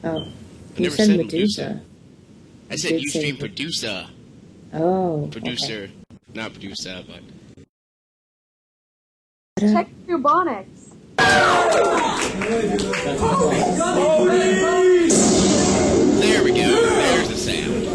Oh. I You never said said Medusa. I said Ustream producer. Oh. Producer. Okay. Not producer, but. Check bubonics. There we go. There's the sound.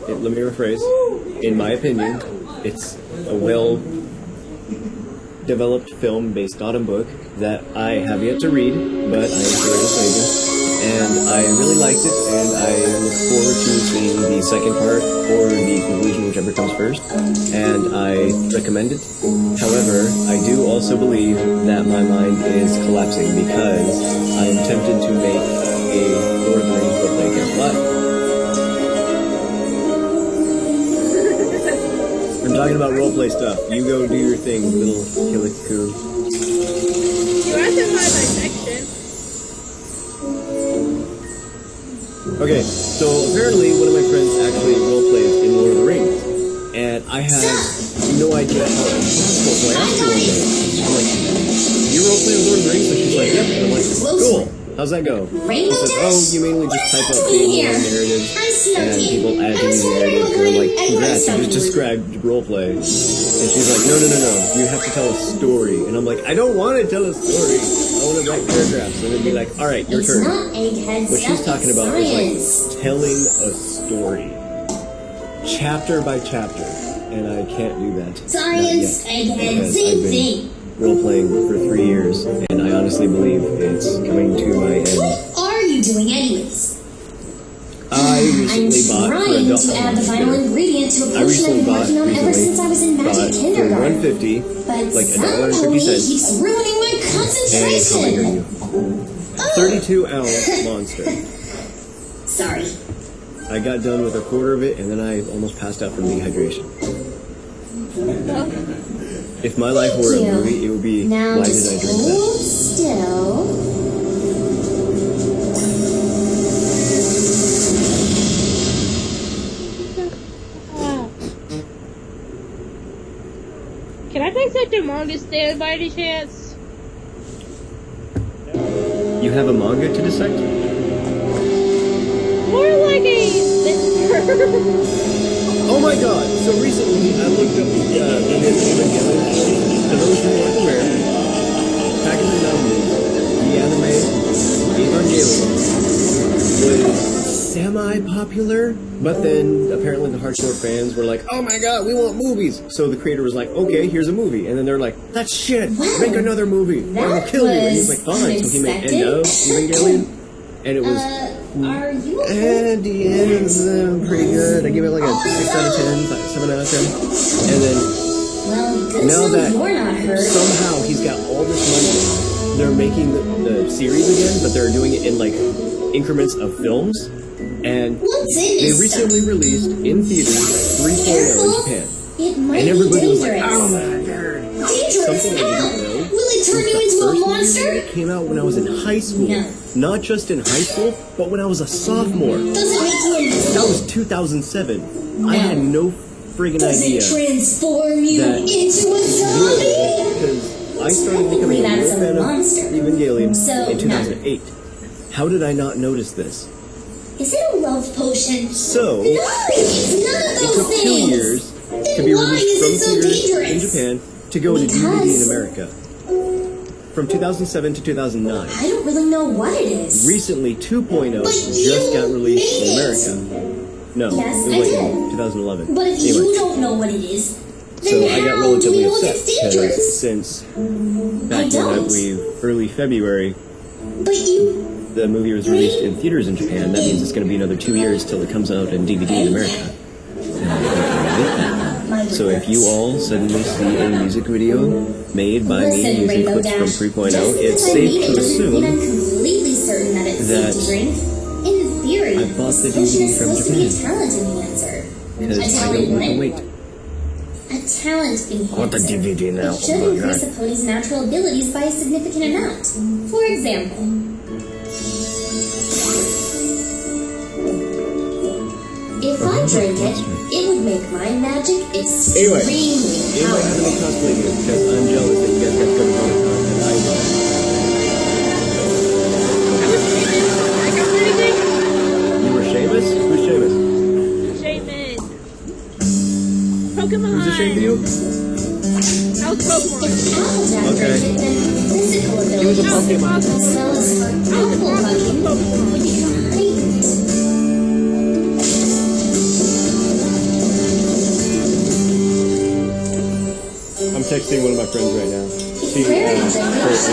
Okay, let me rephrase. In my opinion, it's a well-developed film based on a book that I have yet to read, but I enjoyed it maybe. And I really liked it, and I look forward to seeing the second part or the conclusion, whichever comes first. And I recommend it. However, I do also believe that my mind is collapsing because I am tempted to make a Lord of the Rings roleplay again. But I'm talking about roleplay stuff. You go do your thing, little Killicoon. You have to find my section. Okay, so apparently one of my friends actually roleplays in Lord of the Rings, and I had no idea how it was. So I asked her one day, I'm like, you roleplay in Lord of the Rings? And she's like, yep. And I'm like, cool. How's that go? She says, oh, you mainly just type up the narrative, and people add to the narrative, and I'm like, congrats, you just described roleplay. And she's like, no, you have to tell a story. And I'm like, I don't want to tell a story. I want to write paragraphs. And then be like, alright, your turn. What she's talking about is like telling a story. Chapter by chapter. And I can't do that. Science, because I've been role-playing for 3 years, and I honestly believe it's coming to my end. What are you doing anyways? I recently bought for trying to add the final ingredient to a potion I've been working on ever since I was in magic kindergarten. For $1.50, like $1.50, keeps ruining my concentration. 32-ounce monster. Sorry. I got done with a quarter of it, and then I almost passed out from dehydration. If my life were a movie, it would be, now why did I drink that? Still. Can I dissect your manga stand by any chance? You have a manga to dissect? More like a... Oh my god! So recently I looked up the Evangelion. For those who aren't aware, back in the 90s, the anime Evangelion was semi-popular, but then apparently the hardcore fans were like, oh my god, we want movies! So the creator was like, okay, here's a movie. And then they're like, that's shit! Make another movie! Or we'll kill you! And he's like, fine. So he made End of Evangelion, and it was... Are you And the end is pretty good. I give it like a 6 out of 10, 7 out of 10. And then, now that somehow he's got all this money, they're making the series again, but they're doing it in like increments of films. And they recently released in theaters 3.0 in Japan. And everybody was like, oh my god. Something I didn't know. Turn you into a monster? It came out when I was in high school. No. Not just in high school, but when I was a sophomore. Does it make you invisible? That was 2007. No. I had no friggin' idea. Does it transform you into a zombie? Because I started becoming a real fan of Evangelion in So, 2008. How did I not notice this? Is it a love potion? So, No, it's none of it those took 2 things. years to be Why released is from it so theaters in dangerous? Japan to go to DVD in Because- America. From 2007 to 2009. I don't really know what it is. Recently, 2.0 But just got you released in made it. America. No, Yes, it was I like did. in 2011. But if Anyway, you don't know what it is, then so I got how do relatively we know upset if it's dangerous? because since back in, I don't. believe, early February, But you... the movie was released in theaters in Japan. That means it's going to be another 2 years till it comes out in DVD in America. And I don't admit that. So if you all suddenly see a music video made by me Listen, using Rainbow clips from Dash, 3.0, just it's because I safe made to it doesn't mean I'm assume completely certain that it's that safe to drink. In theory, I bought the this potion DVD is from supposed to be a Japan. talent enhancer. because A I talent don't want to what? wait. A talent enhancer. I want the DVD now. It should Oh my increase God. a pony's natural abilities by a significant amount. For example, if I drank it, it would make my magic Anyway, extremely if I have any cosplay news, because I'm jealous that you guys got to go to Momocon and I don't. You were Seamus? Who's Seamus? Shaman. Pokemon. Who's a shame to you? I was Pokemon. If Applejack Okay. drank it, then physical He was a abilities, Pokemon. as well as for apple hugging, would become heightened. I'm texting one of my friends right now. She Very her internet was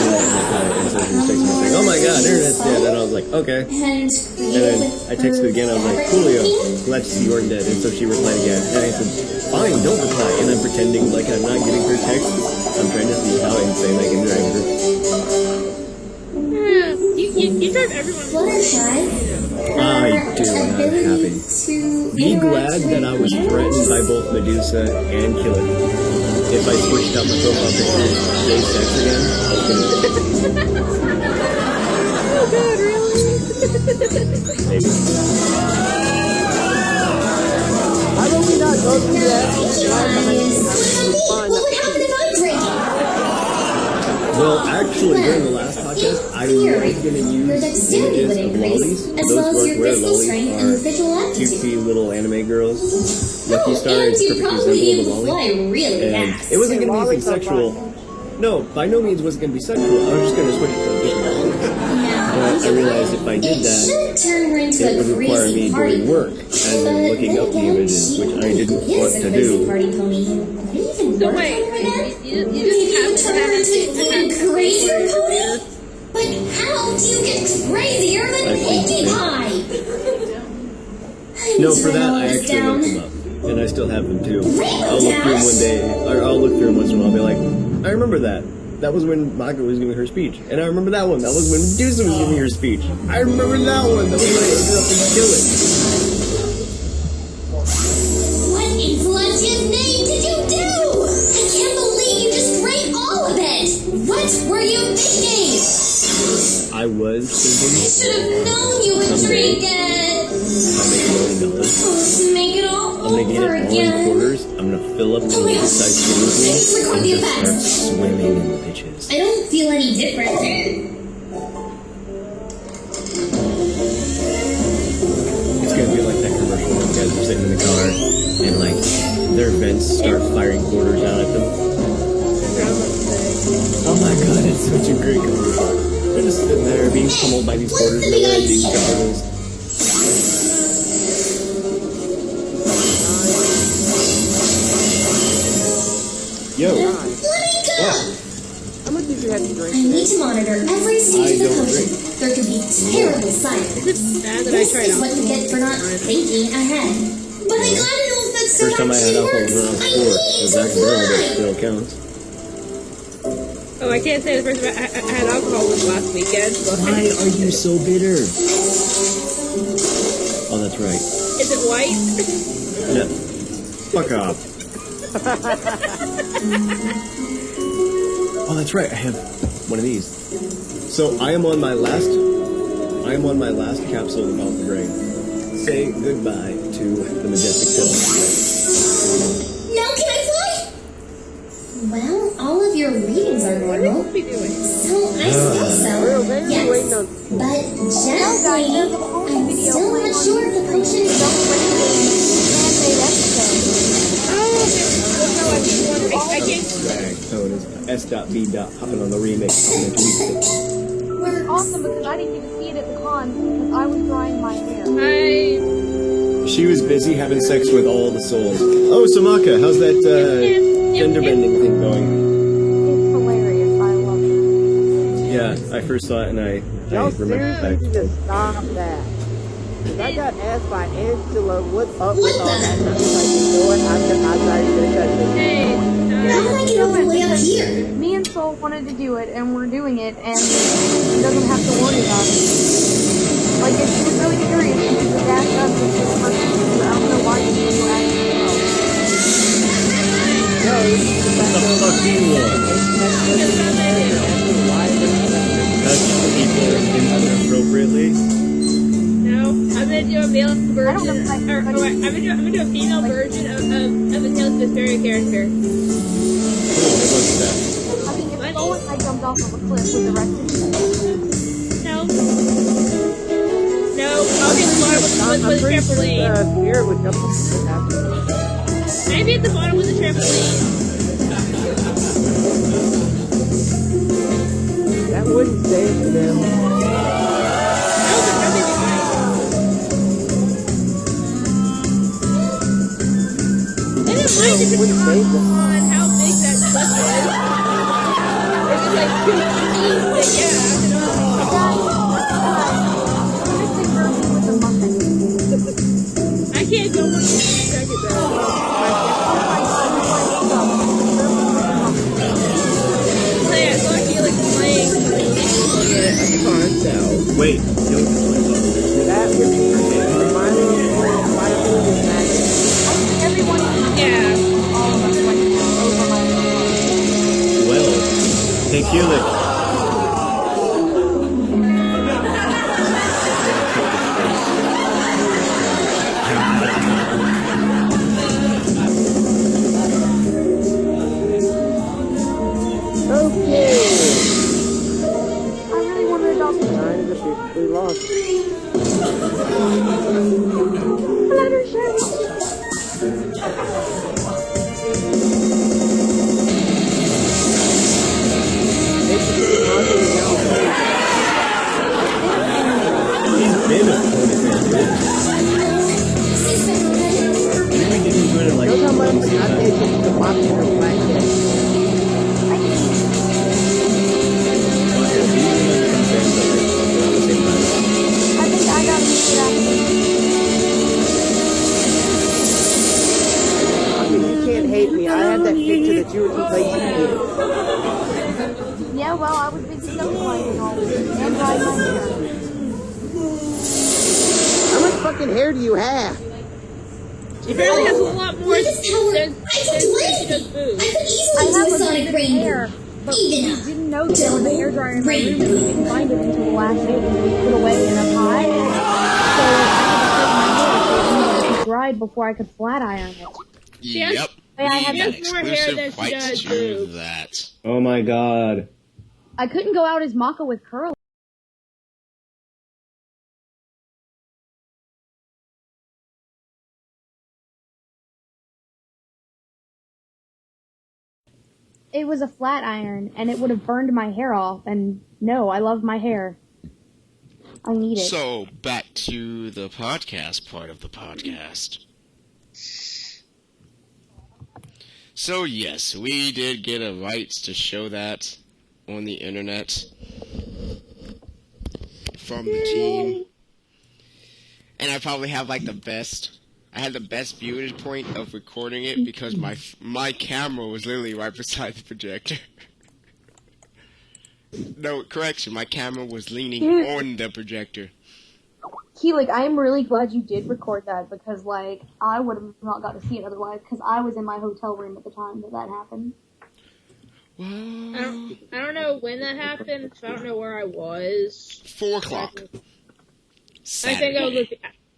bad, and so she was texting me saying, "Oh my God, internet's dead." And I was like, "Okay." And And then I texted again. I was like, "Julio, glad to see you are dead." And so she replied again, and I said, "Fine, don't reply." And I'm pretending like I'm not getting her text. I'm trying to see how insane I can drive her. Yeah, you drive everyone. Fluttershy, I do, and I'm ability happy. to Be glad interact that I was with threatened by animals. both Medusa and Killer. If I switched out my profile picture to gay sex again, I was gonna Oh God, really? maybe. Why don't we not go through that? What would happen if I drank it? Well, actually, during the last podcast, I was going to Your use dexterity would images of increase, lollies. as Those well as your where physical lollies strength and are visual aptitude. cutesy little anime girls. Lucky Oh, Star and is a you'd perfect probably be example able of to a lolly. fly really And fast. it wasn't going to be Lollies anything are sexual. No, by no means was it going to be sexual. I was just going to switch it to a different lolly. But I realized if I did It that, should turn her into it a would require crazy me party doing work and But looking then up the again, images, she which I didn't is want a to crazy do. party pony. Can you even So work wait, on her then? you Maybe just you have to turn her have into an even crazier it. pony? But how do you get crazier than I think Pinkie so. Pie? No, for that I actually looked them up, and I still have them too. I'll look through them one day, or I'll look through them once in a while. I'll be like, I remember that. That was when Mako was giving her speech, and I remember that one. That was when Medusa was giving her speech. I remember that one. That was when I ended up in Kill It. What in Valencia's name did you do? I can't believe you just drank all of it. What were you thinking? I was thinking, Should have known you would Someday. drink it. if I make $1 million, Let's make it all I'm gonna get over it all in again. quarters. I'm gonna fill up the Oh my liquid gosh. size swimming pool Thanks for and the just start effects. swimming in the bitches. I don't feel any different. It's gonna be like that commercial when guys are sitting in the car and like their vents start firing quarters out at them. Oh my God, it's such a great commercial. They're just sitting there being pummeled by these quarters and they're ending dollars. Yo, Let me go. How much did you have to drink? I need to monitor every stage I of the don't potion. drink. There could be terrible side effects. Is it bad that I This tried is what you get for not thinking ahead. But I gotta know if that stuff first time I had actually alcohol works. was when I was 4. I It was need to accidental, but it fly. still counts. Oh, I can't say the first time I had alcohol was last weekend. But Why are you so bitter? Oh, that's right. is it white? No. Fuck off. Oh, that's right. I have one of these. So I am on my last capsule of Alpha Brain. Say goodbye to the majestic pill. Now can I fly? Well, all of your readings are What are we normal. supposed to be doing? So I suppose so. Yes. But gently, I'm still not sure if the potion is Man-made episode. Oh, okay. Well, no, I just want I can't. Drag tone is S.B. hopping on the remix and then tweaks it. It's awesome because I didn't even see it at the con because I was drying my hair. She was busy having sex with all the souls. Oh, Samaka, how's that gender bending thing going? It's hilarious. I love it. Yeah, I first saw it and I Y'all remember seriously need back. to stop that. Cause I got asked by Angela, what's up with all that? And I was like, you know what? I'm not even gonna touch it. Hey, How do I get all the way up here? Me and Soul wanted to do it, and we're doing it, and she doesn't have to worry about it. Like, if she was really curious, she could just ask us if this person could do it. I don't know why you didn't ask us. No, it's just the fact The fuck do you want? Touch people inappropriately? no, I'm gonna do a male I don't version, know if I- I'm gonna do a female version of a Tales of Vesperia character. Cool, what's that? I mean, if Soul and I jumped off of a cliff with the rest of you, No. No, I'll be at the bottom with I'm a pretty sure trampoline. Spirit would jump after. Maybe at the bottom with a trampoline. That wouldn't save them. No, but nobody be fine. I didn't mind if Wouldn't it's save them. on how big that cliff was. If it's like 2 feet, then yeah, I can't go more than 2 seconds though. So yeah, so I feel like playing. Wait, don't just That would be reminding me of my movie magazine. everyone Yeah. all of us right now over my well, thank you, Lick. Okay. I really want to adopt a Nine is officially lost. Fluttershy. He's been a ponytail, dude. Maybe we didn't do it in like Look how much I 1 paid for the popular blanket. I think I got to use it after. I mean, you can't hate me. I had that picture that you were too lazy to do. Yeah, well, I was busy socializing all week and drying my hair. How much fucking hair do you have? She barely has a lot more than This tower, than I can she play. does food. I could I easily do have a a sonic bit of hair, rainbow. but we Even didn't know that there was a hairdryer in my room, and we didn't find it until the last day because we put away in a pile. So I had to take my hair so it needed to be dried before I could flat iron it. Yes. Yep. I had We to- need She has more hair than exclusive she rights does to boobs. that. Oh my god. I couldn't go out as Maka with curly. It was a flat iron, and it would have burned my hair off, and no, I love my hair. I need it. So, back to the podcast part of the podcast. So, yes, we did get a rights to show that on the internet from the team. And I probably have like the best. I had the best viewing point of recording it because my camera was literally right beside the projector. No, correction, my camera was leaning on the projector. Keelik, I am really glad you did record that because, like, I would have not got to see it otherwise because I was in my hotel room at the time that happened. I don't know when that happened, so I don't know where I was. 4 o'clock.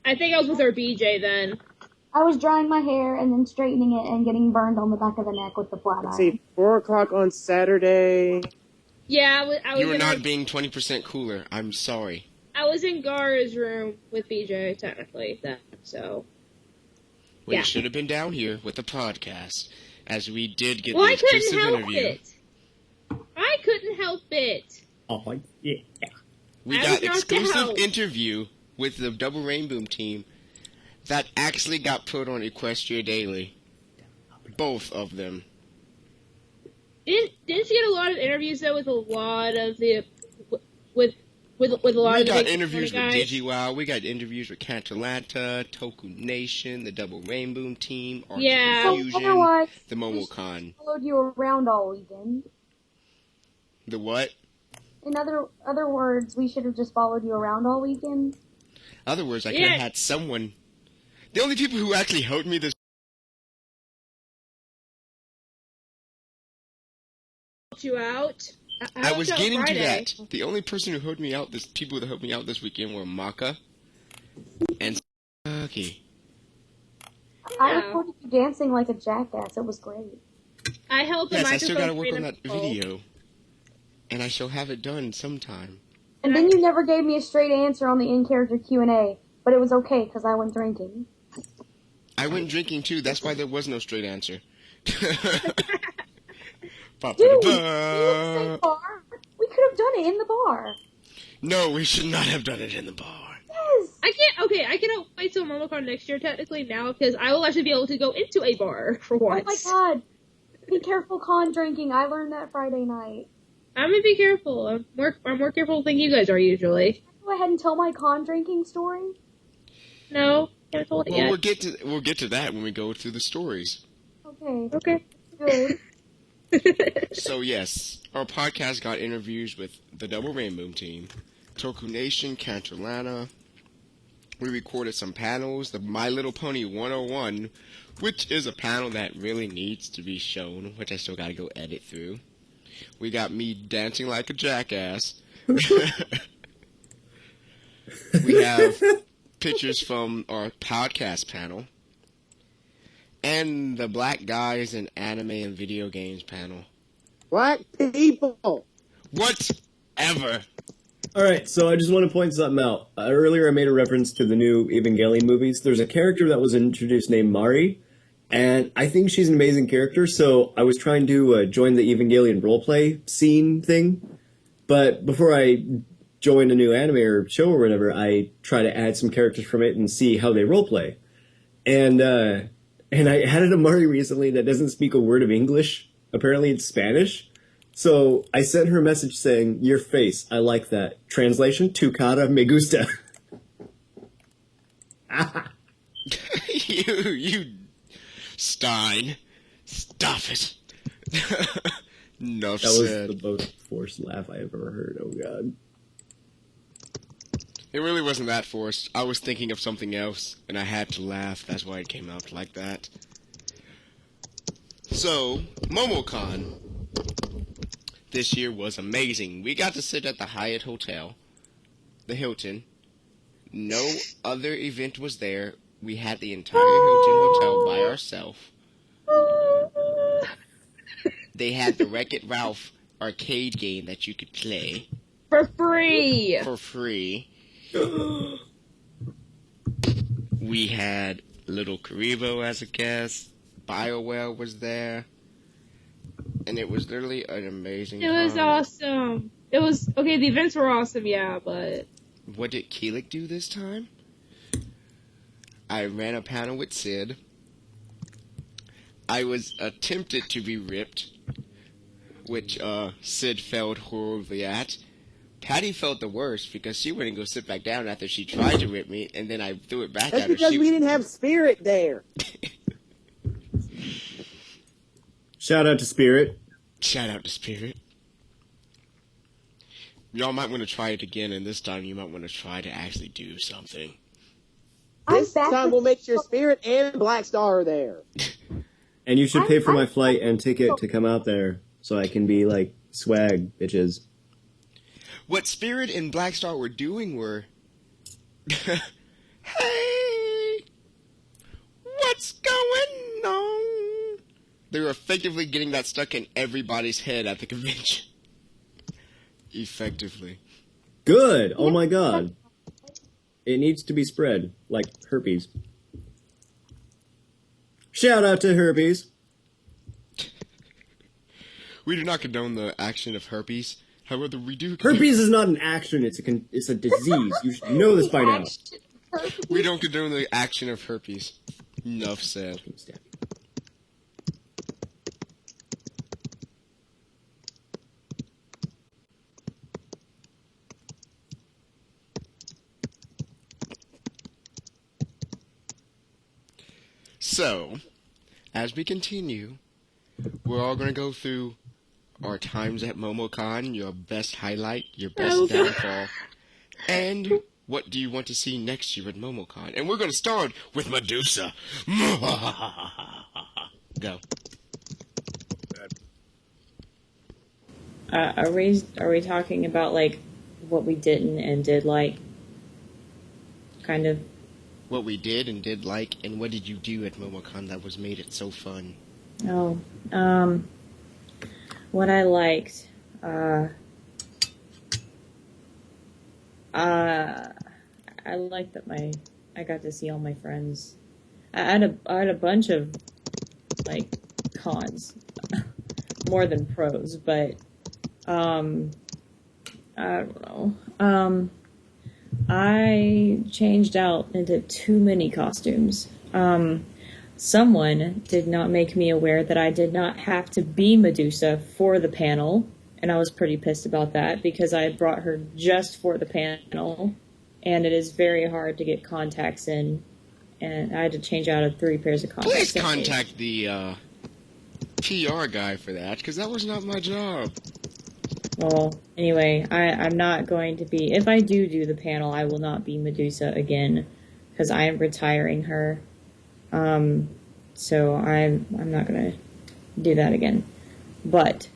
I think I was with our BJ then. I was drying my hair and then straightening it and getting burned on the back of the neck with the flat Let's iron. see, 4 o'clock on Saturday. Yeah, I was You were in not being 20% cooler. I'm sorry. I was in Gara's room with BJ, technically, so... We Yeah. should have been down here with the podcast, as we did get Well, the I couldn't exclusive help interview. it. I couldn't help it. Oh, yeah. We I got was not to exclusive help. interview with the Double Rainbow team that actually got put on Equestria Daily. Both of them. Didn't you get a lot of interviews though with a lot of the with a lot We of the got big interviews with guys? DigiWow, we got interviews with Cantalanta, Toku Nation, the Double Rainbow team, Arctic Yeah. So Fusion, otherwise, the Momocon. followed you around all weekend. The what? In other words, we should have just followed you around all weekend. Other words, I could Yeah. have had someone. The only people who actually helped me this You out. I was helped out getting to Friday. that. The only person who helped me out, people that helped me out this weekend were Maka and Saki. I Yeah. recorded you dancing like a jackass. It was great. I held the Yes, I microphone. still gotta work straight on up that the pole. video. And I shall have it done sometime. And then you never gave me a straight answer on the in-character Q&A, but it was okay because I went drinking. I went drinking too, that's why there was no straight answer. Dude, in the same bar? We could have done it in the bar. No, we should not have done it in the bar. Yes. I cannot wait till Momocon next year technically now because I will actually be able to go into a bar for Oh once. my god. Be careful con drinking. I learned that Friday night. I'm gonna be careful. I'm more careful than you guys are usually. Go ahead and tell my con drinking story. No, can't hold it Well, yet. we'll get to that when we go through the stories. Okay. Okay. Good. So yes, our podcast got interviews with the Double Rainbow team, Toku Nation, Cantalana. We recorded some panels, the My Little Pony 101, which is a panel that really needs to be shown, which I still gotta go edit through. We got me dancing like a jackass. We have pictures from our podcast panel. And the Black Guys in Anime and Video Games panel. Black people. Whatever. Alright, so I just want to point something out. Earlier I made a reference to the new Evangelion movies. There's a character that was introduced named Mari, and I think she's an amazing character, so I was trying to join the Evangelion roleplay scene thing, but before I join a new anime or show or whatever, I try to add some characters from it and see how they roleplay. And I added a Mari recently that doesn't speak a word of English. Apparently it's Spanish. So I sent her a message saying, "Your face, I like that." Translation, "Tu cara me gusta." you, Stein. Stop it. Enough That was said. the most forced laugh I have ever heard. Oh god. It really wasn't that forced. I was thinking of something else, and I had to laugh. That's why it came out like that. So, Momocon this year was amazing. We got to sit at the Hyatt Hotel, the Hilton. No other event was there. We had the entire Hilton Hotel by ourselves. They had the Wreck-It Ralph arcade game that you could play For free. for free. We had Little Karibo as a guest. BioWare was there. And it was literally an amazing It was time. awesome. It was okay. The events were awesome, yeah, but What did Keelik do this time? I ran a panel with Sid. I was attempted to be ripped, which Sid failed horribly at. Patty felt the worst because she wouldn't go sit back down after she tried to rip me, and then I threw it back That's at her. because we didn't have Spirit there. Shout out to Spirit. Shout out to Spirit. Y'all might want to try it again, and this time you might want to try to actually do something. This back time with we'll make sure Spirit and Black Star are there. And you should pay for I'm- my flight and ticket to come out there so I can be like swag, bitches. What Spirit and Black Star were doing were... Hey! They were effectively getting that stuck in everybody's head at the convention. Effectively. Good. Oh my god. It needs to be spread like herpes. Shout out to herpes. We do not condone the action of herpes. However, we do. Herpes is not an action; it's a disease. You should know this by now. We don't condone the action of herpes. Enough said. So, as we continue, we're all going to go through our times at Momocon, your best highlight, your best downfall, and what do you want to see next year at Momocon. And we're going to start with Medusa. Go. Are we talking about like what we didn't and did like? Kind of. What we did and did like, and what did you do at Momocon that was made it so fun? Oh, what I liked, I liked that I got to see all my friends. I had a bunch of like cons, more than pros, but I don't know. I changed out into too many costumes. Someone did not make me aware that I did not have to be Medusa for the panel, and I was pretty pissed about that because I had brought her just for the panel, and it is very hard to get contacts in, and I had to change out of 3 pairs of contacts. Please contact the PR guy for that, because that was not my job. Well, anyway, I'm not going to be... If I do the panel, I will not be Medusa again, because I am retiring her. So I'm not going to do that again. But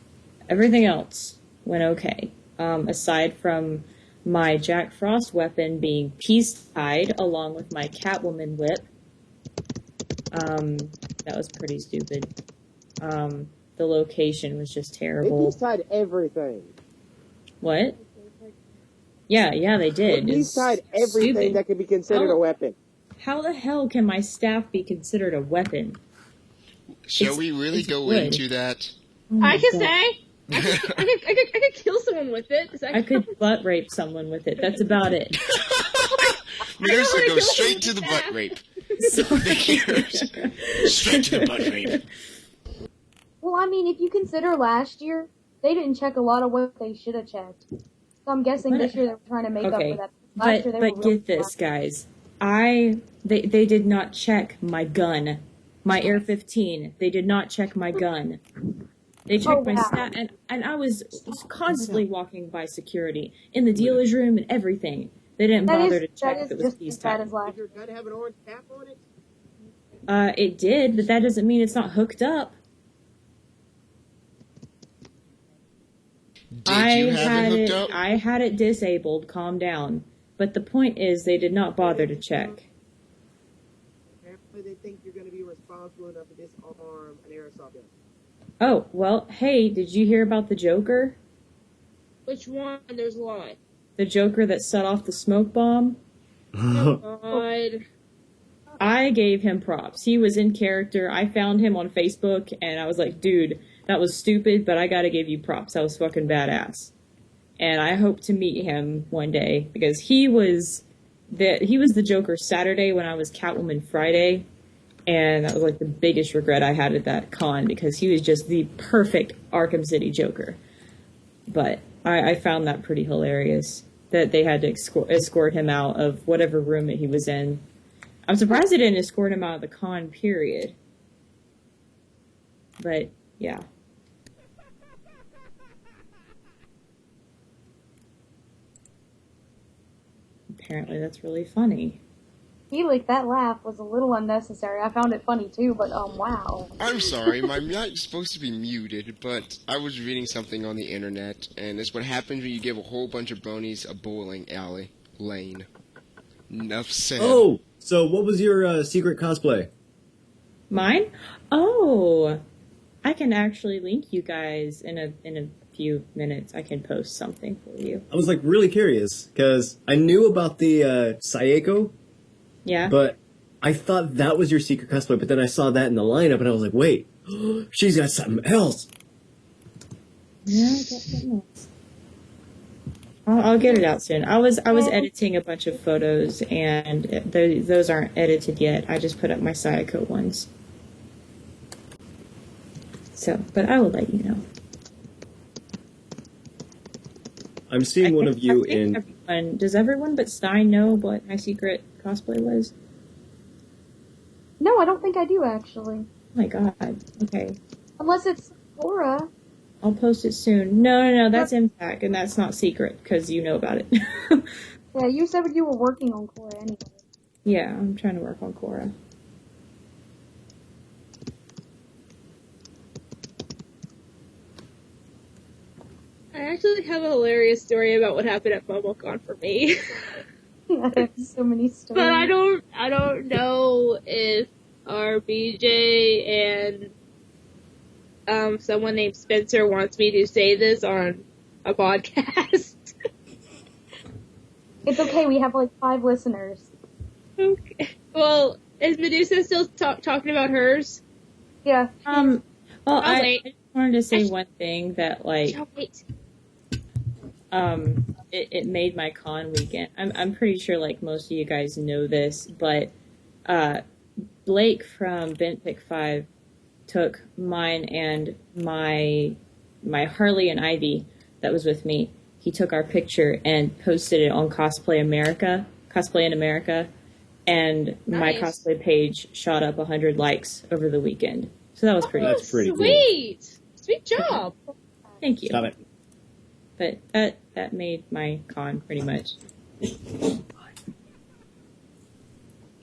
everything else went okay. Aside from my Jack Frost weapon being peace-tied along with my Catwoman whip. That was pretty stupid. The location was just terrible. They peace-tied everything. What? Yeah, they did. They peace-tied everything stupid. that could be considered a weapon. How the hell can my staff be considered a weapon? Shall we really go wood. into that? Oh I can God. say. I could kill someone with it. I could butt rape someone with it. That's about it. Medusa goes straight to the butt rape. Straight to the butt rape. Well, I mean, if you consider last year, they didn't check a lot of what they should have checked. So I'm guessing this year they were trying to make up for that. Last year they were But real get this, bad. guys. They did not check my gun. My Air 15. They did not check my gun. They checked my stat, and I was constantly walking by security in the dealer's room and everything. They didn't bother to check if it was peace time. Does your gun have an orange cap on it? It did, but that doesn't mean it's not hooked up. Did you have it hooked up? I had it disabled. Calm down. But the point is, they did not bother to check. Apparently they think you're going to be responsible enough to disarm an aerosol gun. Oh, well, hey, did you hear about the Joker? Which one? There's a lot. The Joker that set off the smoke bomb? Oh, God. I gave him props. He was in character. I found him on Facebook, and I was like, dude, that was stupid, but I gotta give you props. That was fucking badass. And I hope to meet him one day, because he was the Joker Saturday when I was Catwoman Friday, and that was like the biggest regret I had at that con, because he was just the perfect Arkham City Joker. But I found that pretty hilarious, that they had to escort him out of whatever room that he was in. I'm surprised they didn't escort him out of the con, period. But, yeah. Apparently that's really funny. Felix, that laugh was a little unnecessary. I found it funny too, but wow. I'm sorry, my mic's supposed to be muted, but I was reading something on the internet, and it's what happens when you give a whole bunch of bronies a bowling alley lane. Enough said. Oh, so what was your secret cosplay? Mine? Oh, I can actually link you guys in a few minutes. I can post something for you. I was like really curious because I knew about the Saeko, Yeah. but I thought that was your secret cosplay. But then I saw that in the lineup, and I was like, wait, she's got something else. Yeah, I got something else. I'll get it out soon. I was editing a bunch of photos, and those aren't edited yet. I just put up my Sayako ones. So, but I will let you know. I'm seeing one of you in. Does everyone but Stein know what my secret cosplay was? No, I don't think I do, actually. Oh my god. Okay. Unless it's Laura. I'll post it soon. No, that's Impact, and that's not secret, because you know about it. Yeah, you said you were working on Cora anyway. Yeah, I'm trying to work on Cora. I actually have a hilarious story about what happened at Momocon for me. I have so many stories. But I don't know if our BJ and someone named Spencer wants me to say this on a podcast. It's okay, we have like 5 listeners. Okay. Well, is Medusa still talking about hers? Yeah. Well, I wait. just wanted to say one thing that, like, I'll wait. it made my con weekend. I'm pretty sure, like, most of you guys know this, but Blake from Bentpick 5 took mine and my Harley and Ivy that was with me. He took our picture and posted it on Cosplay in America, and my Nice. cosplay page shot up 100 likes over the weekend. So that was pretty. That's pretty cool. Sweet. Sweet job. Thank you. Stop it. But that made my con pretty much.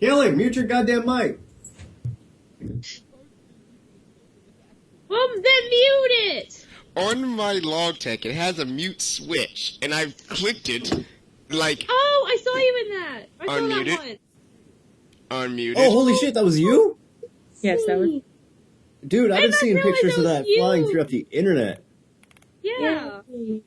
Kelly, mute your goddamn mic. Well, then mute it. On my Logitech, it has a mute switch, and I've clicked it, like, Oh, I saw you in that. I saw Unmute that it. one. unmuted. Oh, holy shit, that was you? Yes, that was. Dude, I've been didn't seeing realize pictures of that that was you. flying throughout the internet. Yeah. Yay.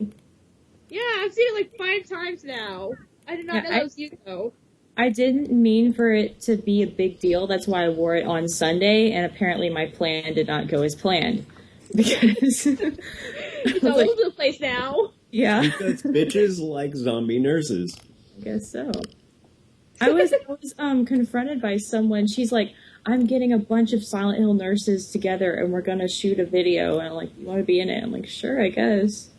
Yeah, I've seen it like 5 times now. I did not Yeah, know that was you, though. I didn't mean for it to be a big deal. That's why I wore it on Sunday, and apparently my plan did not go as planned. Because It's all over the place now. yeah, Because bitches like zombie nurses. I guess so. I was confronted by someone. She's like, I'm getting a bunch of Silent Hill nurses together, and we're gonna shoot a video. And I'm like, you want to be in it? I'm like, sure, I guess.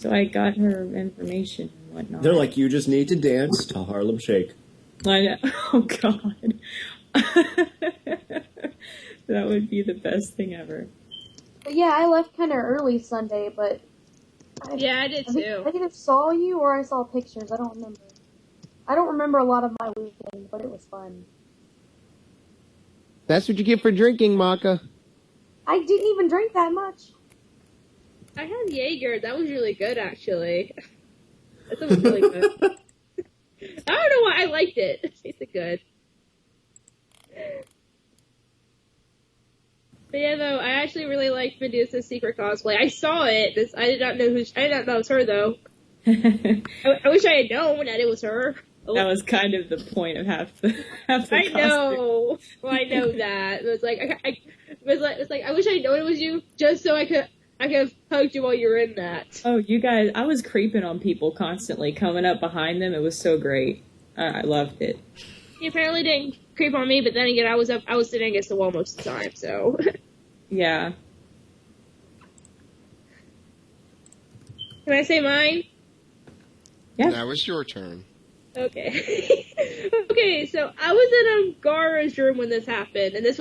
So I got her information and whatnot. They're like, you just need to dance to Harlem Shake. I know. Oh God, that would be the best thing ever. But yeah, I left kind of early Sunday, but Yeah, I did I too. either saw you or I saw pictures. I don't remember. I don't remember a lot of my weekend, but it was fun. That's what you get for drinking, Maka. I didn't even drink that much. I had Jaeger. That was really good, actually. That was really good. I don't know why I liked it. It tasted good. But yeah, though, I actually really liked Medusa's secret cosplay. I saw it. I did not know I did not know it was her, though. I wish I had known that it was her. That was kind of the point of half the I costume. know. Well, I know that. It was like I wish I had known it was you, just so I could have hugged you while you were in that. Oh, you guys! I was creeping on people constantly, coming up behind them. It was so great. I loved it. He apparently didn't creep on me, but then again, I was sitting against the wall most of the time, so. Yeah. Can I say mine? Yeah. Now it's your turn. Okay. Okay, so I was in Gara's room when this happened, and this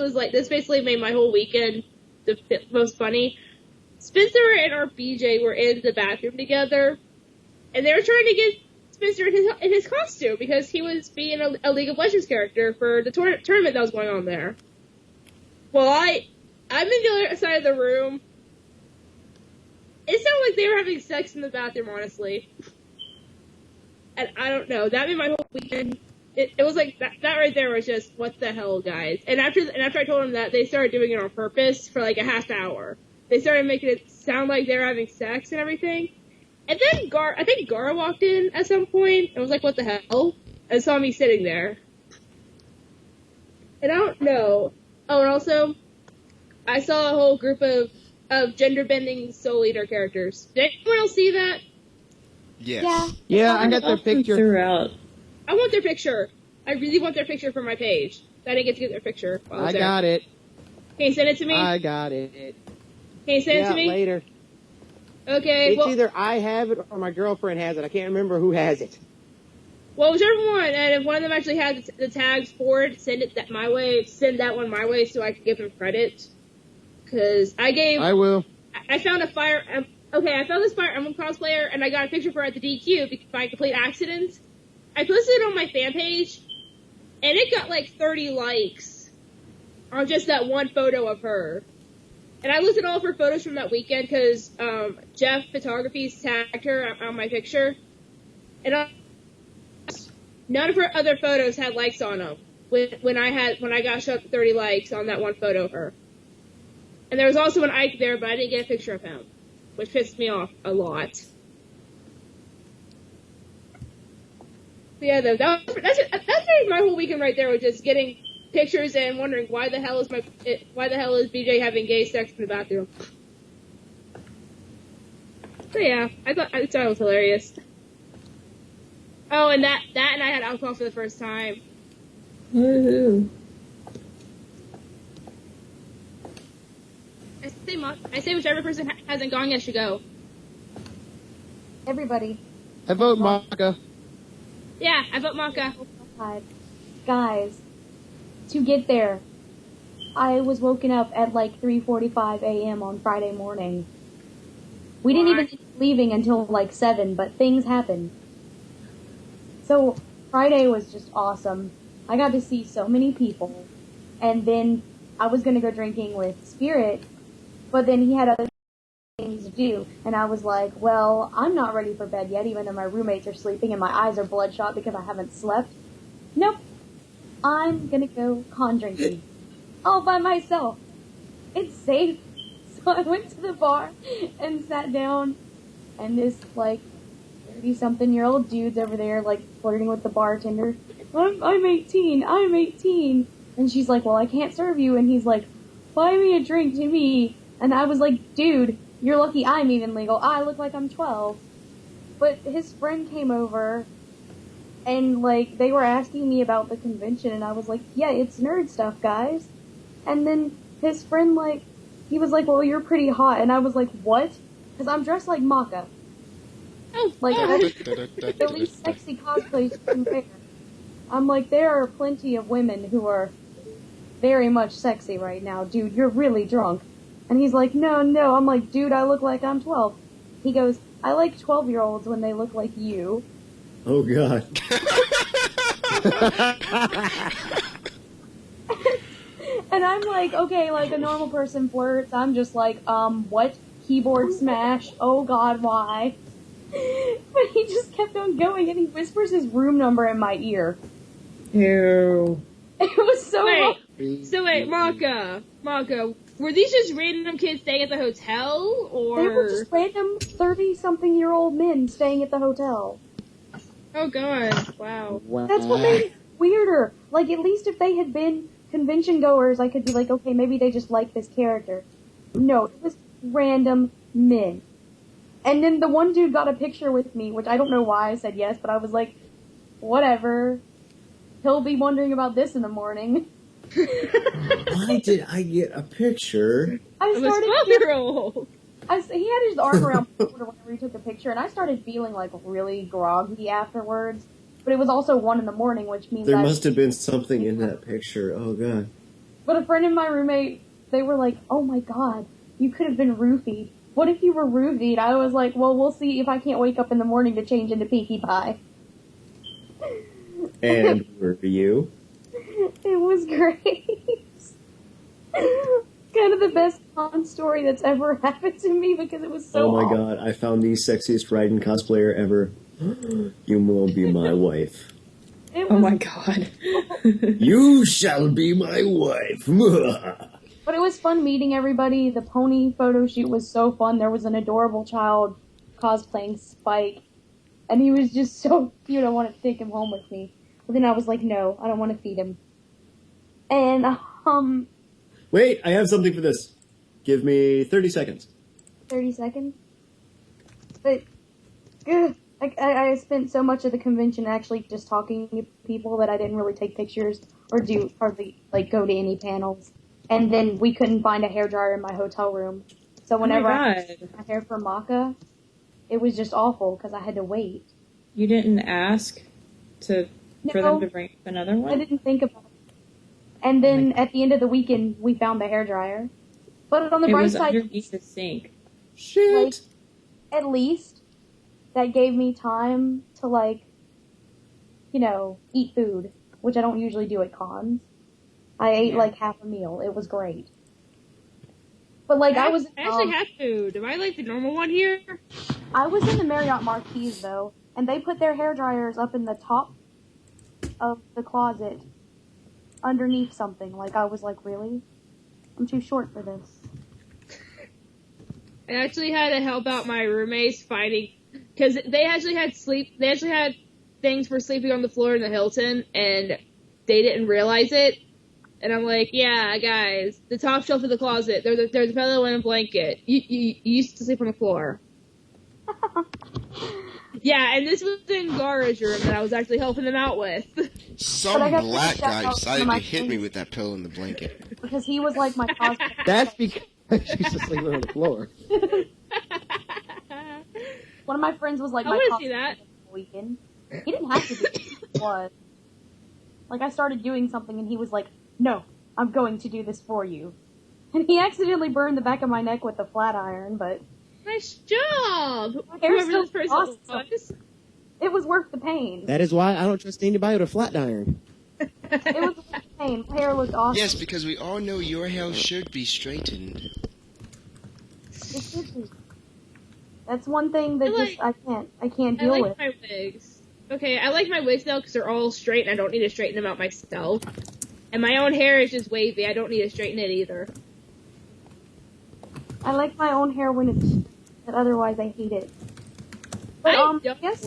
basically made my whole weekend the most funny. Spencer and our BJ were in the bathroom together, and they were trying to get Spencer in his costume because he was being a League of Legends character for the tournament that was going on there. Well, I'm in the other side of the room. It sounded like they were having sex in the bathroom, honestly. And I don't know. That made my whole weekend it was like that right there was just what the hell, guys. And after I told them that, they started doing it on purpose for like a half hour. They started making it sound like they were having sex and everything. And then I think Gar walked in at some point and was like, "What the hell?" and saw me sitting there. And I don't know. Oh, and also, I saw a whole group of gender-bending Soul Eater characters. Did anyone else see that? Yes. Yeah, I got their picture. throughout. I want their picture. I really want their picture for my page. I didn't get to get their picture while I was I got it. Can you send it to me? I got it. Can you send it Yeah, to me? later. Okay, It's well, either I have it or my girlfriend has it. I can't remember who has it. well, whichever one, and if one of them actually has the tags for it, send it my way, send that one my way so I can give them credit. Cause I will. I found a I found this Fire Emblem cosplayer and I got a picture for her at the DQ by complete accident. I posted it on my fan page, and it got like 30 likes on just that one photo of her. And I looked at all of her photos from that weekend because Jeff Photography tagged her on my picture. And none of her other photos had likes on them when I got showed 30 likes on that one photo of her. And there was also an Ike there, but I didn't get a picture of him, which pissed me off a lot. But yeah, though, that's my whole weekend right there, was just getting pictures and wondering why the hell is BJ having gay sex in the bathroom. So yeah, I thought it was hilarious. Oh, and that and I had alcohol for the first time. Woohoo. I say whichever person hasn't gone yet should go. Everybody. I vote Maka. Yeah, I vote Maka. Guys, to get there, I was woken up at like 3:45 a.m. on Friday morning. We didn't even get leaving until like 7, but things happened. So Friday was just awesome. I got to see so many people, and then I was gonna go drinking with Spirit, but then he had other things to do, and I was like, well, I'm not ready for bed yet, even though my roommates are sleeping and my eyes are bloodshot because I haven't slept. Nope. I'm gonna go con drinking. All by myself. It's safe. So I went to the bar and sat down, and this, like, 30-something-year-old dude's over there, like, flirting with the bartender. I'm 18. And she's like, well, I can't serve you. And he's like, buy me a drink to me. And I was like, dude, you're lucky I'm even legal. I look like I'm 12. But his friend came over, and, like, they were asking me about the convention, and I was like, yeah, it's nerd stuff, guys. And then his friend, like, he was like, well, you're pretty hot. And I was like, what? Because I'm dressed like Maka. Like, the least sexy cosplays you can wear. I'm like, there are plenty of women who are very much sexy right now. Dude, you're really drunk. And he's like, no. I'm like, dude, I look like I'm 12. He goes, I like 12-year-olds when they look like you. Oh, God. And I'm like, okay, like a normal person flirts. I'm just like, what? Keyboard smash? Oh, God, why? But he just kept on going, and he whispers his room number in my ear. Ew. It was so Wait, Maka, were these just random kids staying at the hotel, or? They were just random 30-something-year-old men staying at the hotel. Oh god, wow. That's what made it weirder. Like, at least if they had been convention goers, I could be like, okay, maybe they just like this character. No, it was random men. And then the one dude got a picture with me, which I don't know why I said yes, but I was like, whatever. He'll be wondering about this in the morning. Why did I get a picture? I I'm a started 12-year-old. he had his arm around my shoulder whenever he took a picture, and I started feeling like really groggy afterwards. But it was also 1 in the morning, which means There must have been something in that picture. Oh, God. But a friend and my roommate, they were like, oh my god, you could have been roofied. What if you were roofied? I was like, well, we'll see if I can't wake up in the morning to change into Pinkie Pie. And were you? It was great. Kind of the best con story that's ever happened to me because it was so Oh my awful. God, I found the sexiest Raiden cosplayer ever. You will be my wife. It Oh was, my god. You shall be my wife. but it was fun meeting everybody. The pony photo shoot was so fun. There was an adorable child cosplaying Spike, and he was just so cute. I wanted to take him home with me, but then I was like, no, I don't want to feed him. And Wait, I have something for this. Give me 30 seconds. 30 seconds. But I spent so much of the convention actually just talking to people that I didn't really take pictures or do hardly like go to any panels. And then we couldn't find a hairdryer in my hotel room. So whenever I had my hair for Maka, it was just awful because I had to wait. You didn't ask for them to bring another one? I didn't think about it. And then at the end of the weekend, we found the hairdryer. But on the bright side, underneath the sink. Shit. like, at least that gave me time to, like, you know, eat food, which I don't usually do at cons. I ate, like, half a meal. It was great. But, like, I actually had food. Am I, like, the normal one here? I was in the Marriott Marquis, though, and they put their hairdryers up in the top of the closet underneath something. Like, I was like, really? I'm too short for this. I actually had to help out my roommates finding, because they actually had things for sleeping on the floor in the Hilton, and they didn't realize it. And I'm like, yeah, guys, the top shelf of the closet, there's a pillow and a blanket. You used to sleep on the floor. Yeah, and this was in Gara's room that I was actually helping them out with. Some black guy decided to hit me with that pillow and the blanket. Because he was like my cosplay. That's because she's just sleeping on the floor. One of my friends was like I my want to cosplay see that. weekend. He didn't have to be. He was. Like, I started doing something and he was like, no, I'm going to do this for you. And he accidentally burned the back of my neck with a flat iron, but Nice job! hair's Whoever this still person awesome. was. it was worth the pain. That is why I don't trust anybody with a flat iron. It was worth the pain. My hair looked awesome. Yes, because we all know your hair should be straightened. It should be. That's one thing that I can't I deal like with. my wigs. Okay, I like my wigs now because they're all straight and I don't need to straighten them out myself. And my own hair is just wavy. I don't need to straighten it either. I like my own hair when it's, but otherwise I hate it. But I guess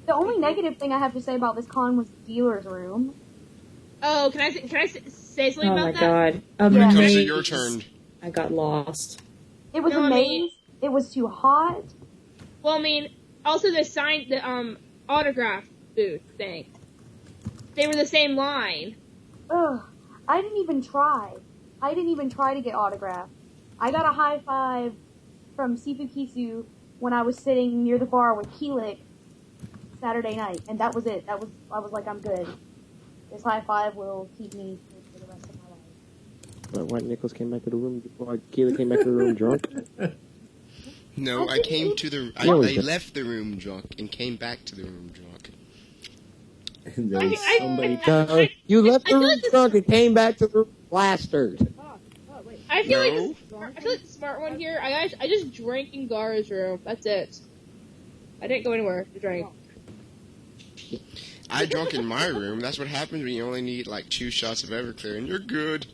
the only negative thing I have to say about this con was the dealer's room. Oh, can I say something Oh about my that? god. Yeah. Comes to Amazing. your turn. I got lost. It was No, I amazing. mean- It was too hot. Well, I mean, also the autograph booth thing. They were the same line. Ugh. I didn't even try. I didn't even try to get autographed. I got a high five from Sifu Kisu when I was sitting near the bar with Keelik Saturday night, and that was it. I was like, I'm good. This high five will keep me for the rest of my life. But White Nichols came back to the room before Keely came back to the room drunk. No, I came to the. I left the room drunk and came back to the room drunk. And there was somebody. So you left the room drunk and came back to the room plastered. I feel No. like the smart one here. I just drank in Gara's room. That's it. I didn't go anywhere to drink. I drunk in my room. That's what happens when you only need like 2 shots of Everclear and you're good.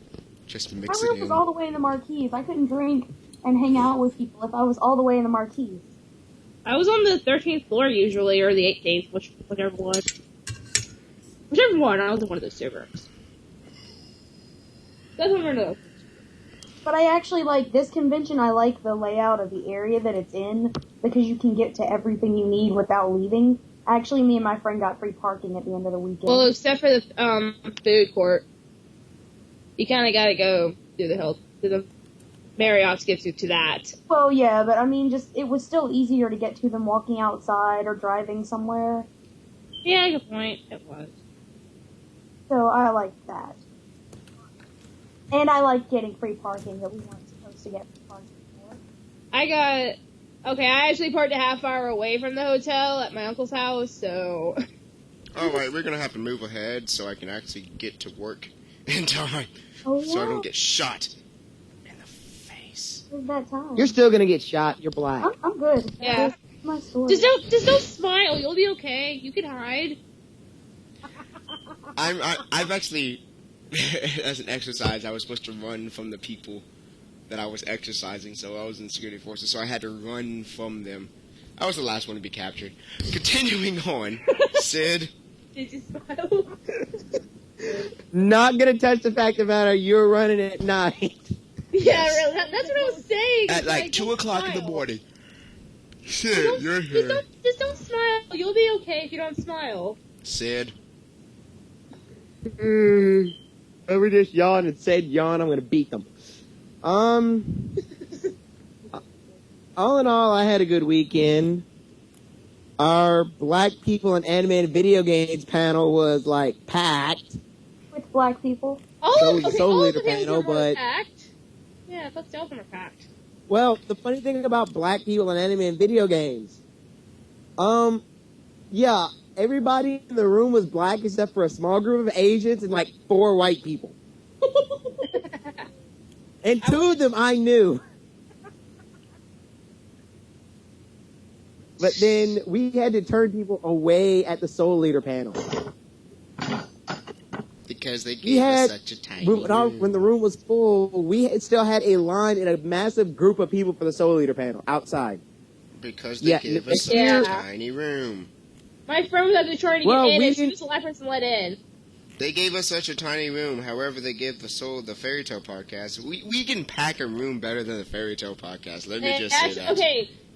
Just My mix it room was in. all the way in the Marquise. I couldn't drink and hang out with people if I was all the way in the Marquise. I was on the 13th floor usually, or the 18th, whichever one. Whichever one. I was in one of those 2 rooms. That's one or no. But I actually like this convention. I like the layout of the area that it's in because you can get to everything you need without leaving. Actually, me and my friend got free parking at the end of the weekend. Well, except for the food court. You kind of gotta go through the Marriott's gets you to that. Well, yeah, but I mean, just it was still easier to get to than walking outside or driving somewhere. Yeah, good point. It was. So I liked that. And I liked getting free parking that we weren't supposed to get free parking for. I actually parked a half hour away from the hotel at my uncle's house, so. Alright, we're gonna have to move ahead so I can actually get to work in time. Oh, So I yeah. don't get shot in the face. It was that time. You're still gonna get shot. You're black. I'm good. Yeah. That's my story. Just don't smile. You'll be okay. You can hide. I've actually, as an exercise, I was supposed to run from the people that I was exercising, so I was in security forces, so I had to run from them. I was the last one to be captured. Continuing on, Sid. Did you smile? Not gonna touch the fact about how you were running at night. Yeah, really. That's what I was saying. At like 2 o'clock in the smile. morning. Sid, you're here. Just don't smile. You'll be okay if you don't smile. Sid. Whoever just yawned and said yawn, I'm gonna beat them. All in all, I had a good weekend. Our Black People in Animated Video Games panel was like packed. With black people. All of the the Soul Leader panels panel, were but packed. Yeah, I thought all of them were packed. well, the funny thing about Black People in Animated Video Games, yeah, everybody in the room was black except for a small group of Asians and like 4 white people. And 2 of them I knew. But then we had to turn people away at the Soul Leader panel. Because they We gave us had, such a tiny room. when the room was full, still had a line and a massive group of people for the Soul Leader panel outside. Because they gave us such Yeah. a tiny room. My friend was actually trying to Well, get in, we and she didn't- was the last person let in. They gave us such a tiny room. However, they gave the Fairy Tale podcast. We can pack a room better than the Fairy Tale podcast. Let me And just say actually, that.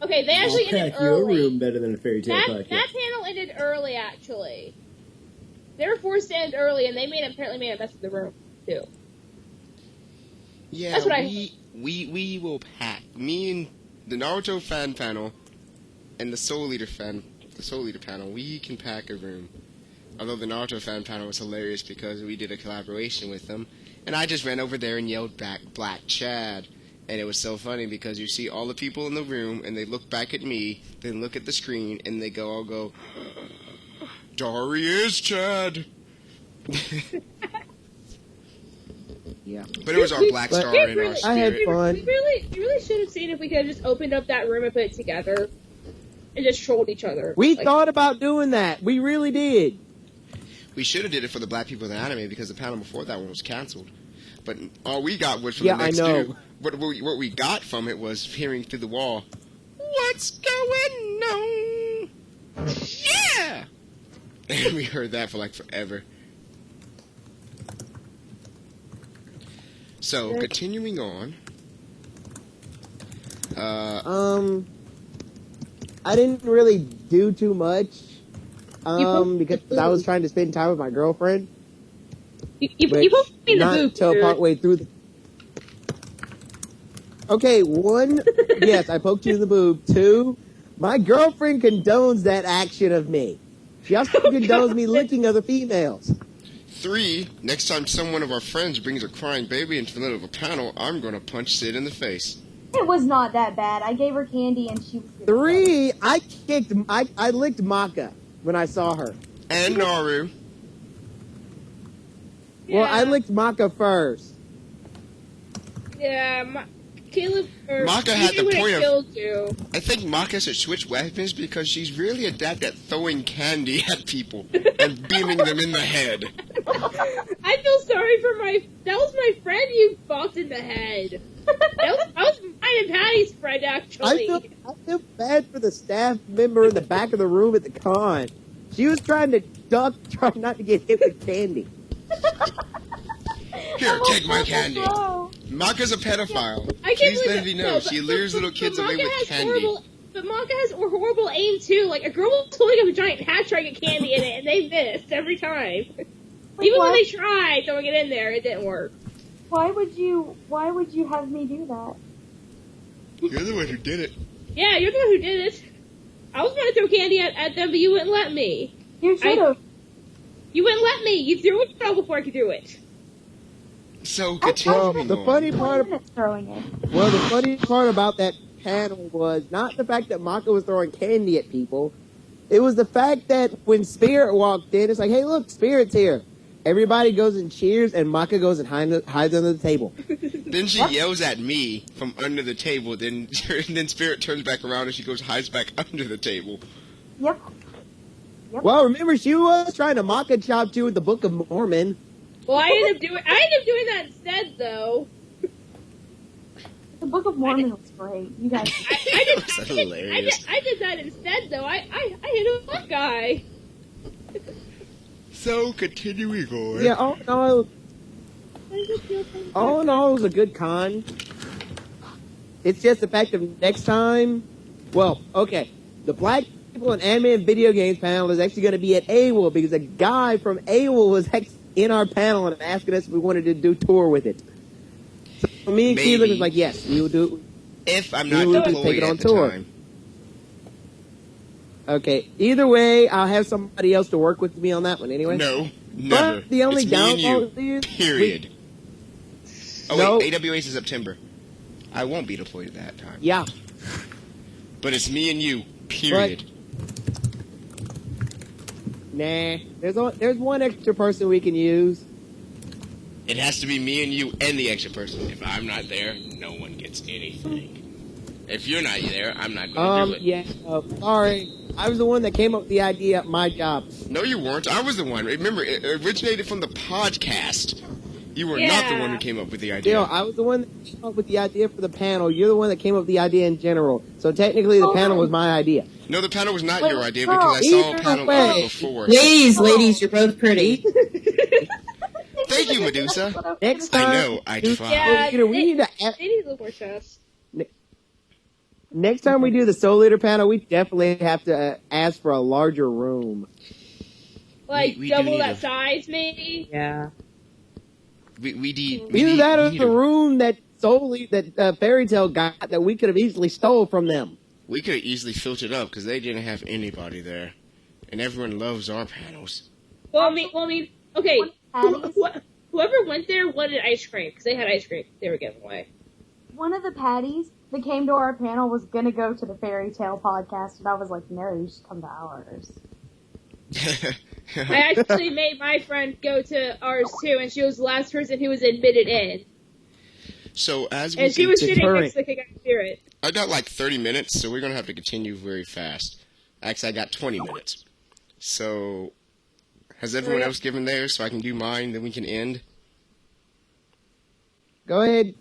okay, they actually I'll ended pack your early. room better than a fairy tale That podcast. panel ended early, actually. They were forced to end early, and they apparently made a mess of the room too. Yeah, That's what I we will pack. Me and the Naruto fan panel and the Soul Leader panel, we can pack a room. Although the Naruto fan panel was hilarious because we did a collaboration with them, and I just ran over there and yelled back, "Black Chad." And it was so funny because you see all the people in the room, and they look back at me, then look at the screen, and they all go, "Dari is Chad." Yeah. But it was our Black But- Star in our I had spirit. fun. We really should have seen if we could have just opened up that room and put it together, and just trolled each other. We Like, thought about doing that. We really did. We should have did it for the Black People in Anime because the panel before that one was canceled. But all we got was from Yeah, the I next know. dude. What we got from it was hearing through the wall, "What's going on?" Yeah! And we heard that for like forever. So, continuing on. I didn't really do too much. Because I was trying to spend time with my girlfriend. you Which put me in the not booth, till dude. partway through the... Okay, 1, yes, I poked you in the boob. 2, my girlfriend condones that action of me. She also condones me licking other females. 3, next time someone of our friends brings a crying baby into the middle of a panel, I'm gonna punch Sid in the face. It was not that bad. I gave her candy and she was good. 3, I licked Maka when I saw her. And Naru. Well, I Yeah. licked Maka first. Yeah, Caleb. Or Maka had the would point have of- killed you. I think Maka should switch weapons because she's really adept at throwing candy at people and beaming them in the head. I feel sorry for that was my friend you bopped in the head. That was mine and Patty's friend, actually. I feel bad for the staff member in the back of the room at the con. She was trying to duck, trying not to get hit with candy. Here, take my candy. Oh, Maka's a pedophile. I can't Please believe let that- me know. no, She but- lures but- little but kids Maka away with has candy. But Maka has horrible aim too. Like a girl was holding up a giant hat trying to get candy in it, and they missed every time. Even when what? they tried throwing it in there, it didn't work. why would you have me do that? You're the one who did it. Yeah, you're the one who did it. I was going to throw candy at them, but you wouldn't let me. You should have. You wouldn't let me. You threw it before I could do it. So, Well, continuing the on. funny part, Throwing it. the funny part about that panel was not the fact that Maka was throwing candy at people. It was the fact that when Spirit walked in, it's like, hey, look, Spirit's here. Everybody goes and cheers, and Maka goes and hides under the table. Then she yells at me from under the table. Then Spirit turns back around and she goes hides back under the table. Yep. Yep. Well, remember, she was trying to mock a chop too with the Book of Mormon. Well, I ended up doing that instead, though. The Book of Mormon was great. You guys. That's hilarious. I did that instead, though. I hit a black guy. So, continuing on. Yeah, all in all, it was a good con. It's just the fact of next time. Well, okay, the Black People in Anime and Video Games panel is actually going to be at AWOL because a guy from AWOL was actually in our panel and asking us if we wanted to do tour with it. So me and Keelan was like, yes, we will do it. If I'm not We will deployed take it on at the tour. time. Okay, either way, I'll have somebody else to work with me on that one anyway. No, never. But the only it's me and downfall you. is Period. Oh No. wait, AWA is in September. I won't be deployed at that time. Yeah, But it's me and you. Period. nah. There's one extra person we can use. It has to be me and you and the extra person. If I'm not there, no one gets anything. If you're not there, I'm not going to do it. Yeah. Sorry, I was the one that came up with the idea at my job. No, you weren't. I was the one. Remember, it originated from the podcast. You were not the one who came up with the idea. Still, I was the one that came up with the idea for the panel. You're the one that came up with the idea in general. So technically, the panel was my idea. No, the panel was not Wait, your idea no, because I saw a either panel way. before. Ladies, you're both pretty. Thank you, Medusa. Next time, I know, I do- tried. Yeah, we need to. They need to look more chest. Next time we do the Soul Leader panel, we definitely have to ask for a larger room. Like, We do double need that a- size, maybe? Yeah. We need. Either that or need the a- room that Fairy Tale got that we could have easily stole from them. We could have easily filled it up because they didn't have anybody there, and everyone loves our panels. Well, I mean, okay. Patties. Whoever went there wanted ice cream because they had ice cream they were giving away. One of the patties that came to our panel was gonna go to the Fairy Tale podcast, and I was like, no, you should come to ours. I actually made my friend go to ours too, and she was the last person who was admitted in. So as we And she was It's sitting next deterrent. to the Kick Spirit. I got like 30 minutes, so we're gonna have to continue very fast. Actually, I got 20 minutes. So, has everyone else given theirs so I can do mine, then we can end? Go ahead,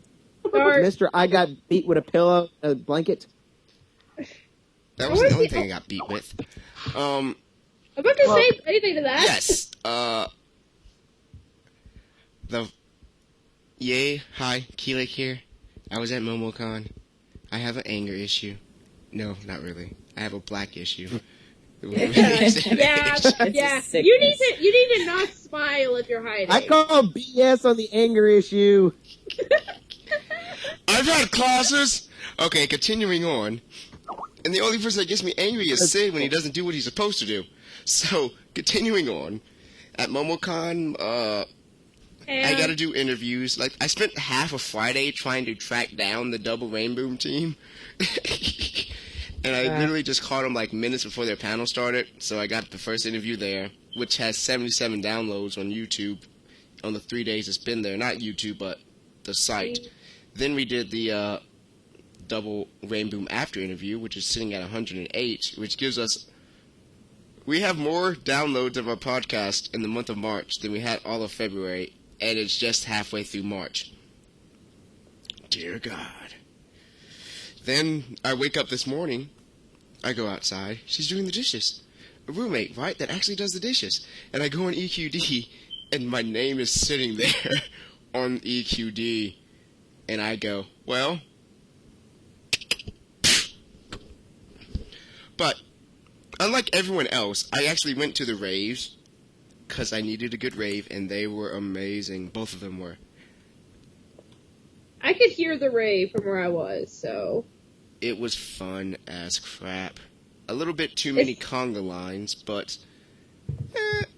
Or, Mister. I got beat with a pillow, a blanket. That was the only thing I got beat with. I'm not gonna say anything to that. Yes. Hi, Keelik here. I was at Momocon. I have an anger issue. No, not really. I have a black issue. Yeah. It's Yeah. sickness. You need to not smile if you're hiding. I call BS on the anger issue. I've had classes. Okay, continuing on. And the only person that gets me angry is Sid when he doesn't do what he's supposed to do. So, continuing on. At Momocon, I gotta do interviews. Like, I spent half of Friday trying to track down the Double Rainbow team. And I literally just caught them like minutes before their panel started. So I got the first interview there, which has 77 downloads on YouTube on the 3 days it's been there. Not YouTube, but the site. Then we did the Double Rainbow after interview, which is sitting at 108, which gives us... We have more downloads of our podcast in the month of March than we had all of February, and it's just halfway through March. Dear God. Then I wake up this morning, I go outside, she's doing the dishes. A roommate, right, that actually does the dishes. And I go on EQD, and my name is sitting there on EQD. And I go, well... But, unlike everyone else, I actually went to the raves, because I needed a good rave, and they were amazing. Both of them were. I could hear the rave from where I was, so... It was fun as crap. A little bit too many conga lines, but...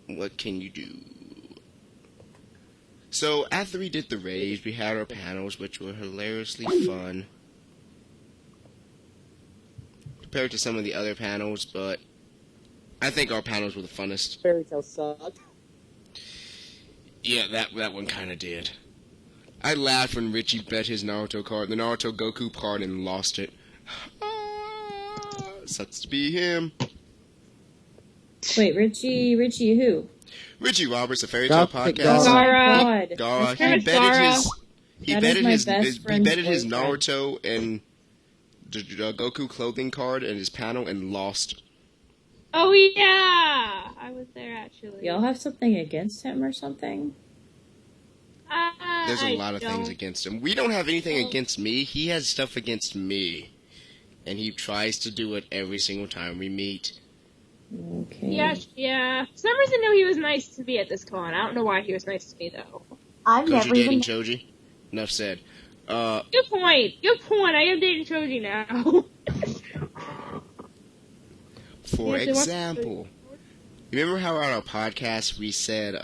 what can you do? So, after we did the raves, we had our panels, which were hilariously fun. Compared to some of the other panels, but... I think our panels were the funnest. Fairy Tale sucked. Yeah, that one kinda did. I laughed when Richie bet his Naruto card, the Naruto Goku card, and lost it. Sucks to be him. Wait, Richie who? Richie Roberts, a fairy tale Gothic podcast. Gara. God. Gara. That's He my- betted he That betted is my his best he friend's betted his boyfriend. Naruto and the Goku clothing card and his panel and lost. Oh yeah, I was there actually. Y'all have something against him or something? There's a I lot of don't. things against him. We don't have anything against me. He has stuff against me. And he tries to do it every single time we meet. Okay. Yeah. For some reason, I know he was nice to me at this con. I don't know why he was nice to me though. I've Because never you're even. dating Choji? Enough said. Good point. I am dating Choji now. For Yeah, they want- example, you remember how on our podcast we said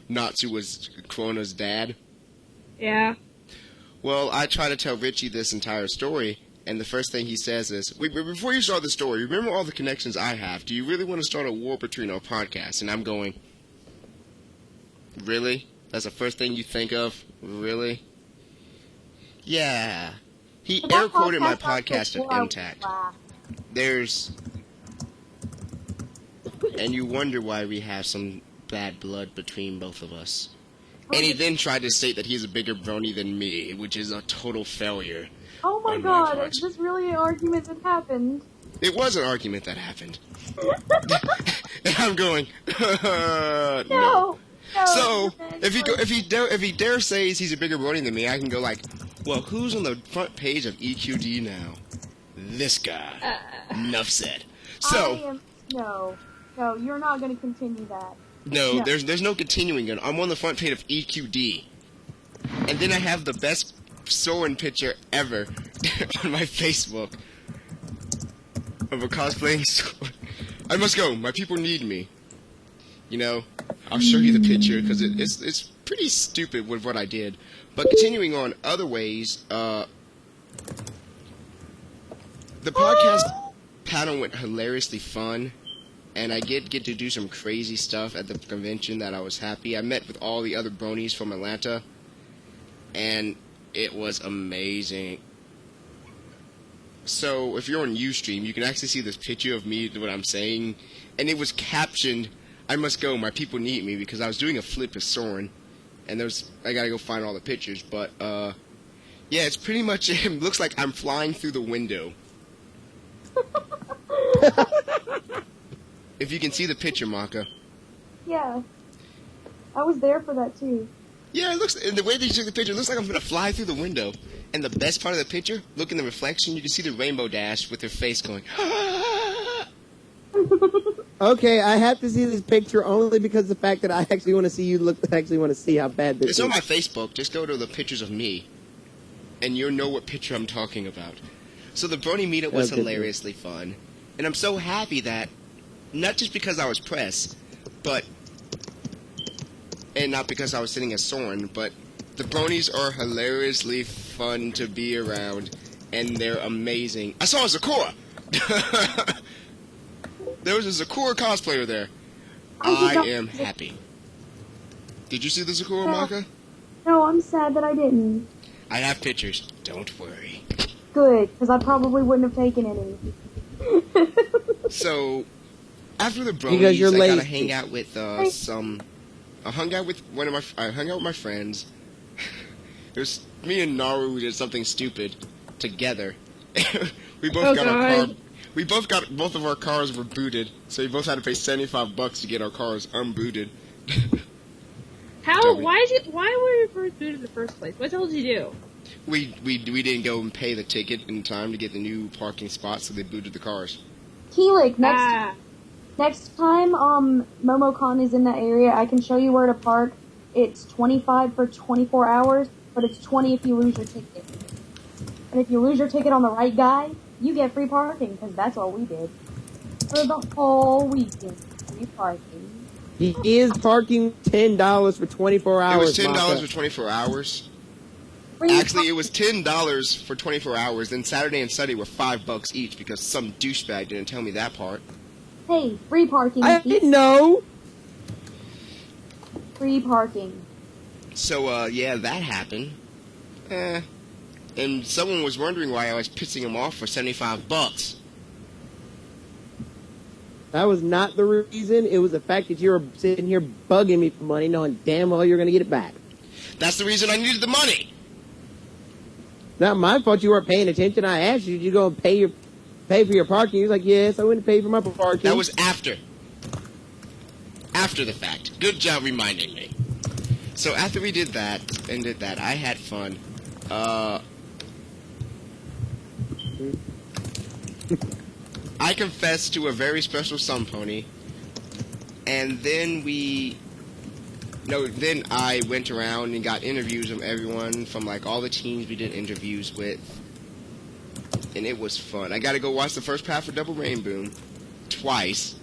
Natsu was Krona's dad? Yeah. Well, I try to tell Richie this entire story, and the first thing he says is, wait, before you start the story, remember all the connections I have. Do you really want to start a war between our podcasts? And I'm going, really? That's the first thing you think of? Really? Yeah. He But that air quoted my podcast lasted podcast 4 at hours MTAC. flat. There's... And you wonder why we have some bad blood between both of us. And he then tried to state that he's a bigger brony than me, which is a total failure. Oh my on my god, part. is this really an argument that happened? It was an argument that happened. And I'm going, no. No. So you're if he dare says he's a bigger brony than me, I can go like, well, who's on the front page of EQD now? This guy. Enough said. So No, you're not going to continue that. no, No. there's no continuing it. I'm on the front page of EQD, and then I have the best Soren picture ever on my Facebook of a cosplaying Soren. I must go. My people need me. You know, I'll show you the picture because it's pretty stupid with what I did. But continuing on other ways, the podcast panel went hilariously fun, and I did get to do some crazy stuff at the convention that I was happy. I met with all the other bronies from Atlanta, and it was amazing. So if you're on Ustream, you can actually see this picture of me, what I'm saying, and it was captioned, "I must go, my people need me," because I was doing a flip of Soren, and I gotta go find all the pictures, but yeah, it's pretty much it. Looks like I'm flying through the window. If you can see the picture, Maka. Yeah. I was there for that too. Yeah, it looks, and the way that you took the picture, it looks like I'm gonna fly through the window. And the best part of the picture, look in the reflection, you can see the Rainbow Dash with her face going, Okay, I have to see this picture only because the fact that I actually want to see how bad this It's is. on my Facebook. Just go to the pictures of me, and you'll know what picture I'm talking about. So the Brony meetup was Okay. hilariously fun, and I'm so happy that, not just because I was press, and not because I was sitting as Soren, but the Bronies are hilariously fun to be around, and they're amazing. I saw a Zakura! There was a Zakura cosplayer there. I am happy. Did you see the Zakura, Maka? No, I'm sad that I didn't. I have pictures. Don't worry. Good, because I probably wouldn't have taken any. So, after the Because bronies, you're I gotta lazy. hang out with I hung out with my friends. It was me and Naru did something stupid together. We both got our car. God. We both of our cars were booted, so we both had to pay $75 to get our cars unbooted. How? Yeah, Why were you first booted in the first place? What the hell did you do? We didn't go and pay the ticket in time to get the new parking spot, so they booted the cars. Keelik, Ah, next time Momocon is in that area, I can show you where to park. It's 25 for 24 hours, but it's 20 if you lose your ticket. And if you lose your ticket on the right guy, you get free parking, because that's what we did. For the whole weekend, free parking. He is parking $10 for 24 hours. It was $10 Maka. for 24 hours. Free Actually, it was $10 for 24 hours. Then Saturday and Sunday were $5 each because some douchebag didn't tell me that part. Hey, free parking. I didn't know. Free parking. So, yeah, that happened. And someone was wondering why I was pissing him off for $75. That was not the reason. It was the fact that you were sitting here bugging me for money, knowing damn well you're going to get it back. That's the reason I needed the money. Not my fault you weren't paying attention. I asked you, did you go and pay for your parking? You was like, yes, I went to pay for my parking. That was after. After the fact. Good job reminding me. So after we did that, I had fun. I confessed to a very special sun pony, and then I went around and got interviews from everyone from like all the teams we did interviews with, and it was fun. I got to go watch the first half of Double Rainbow twice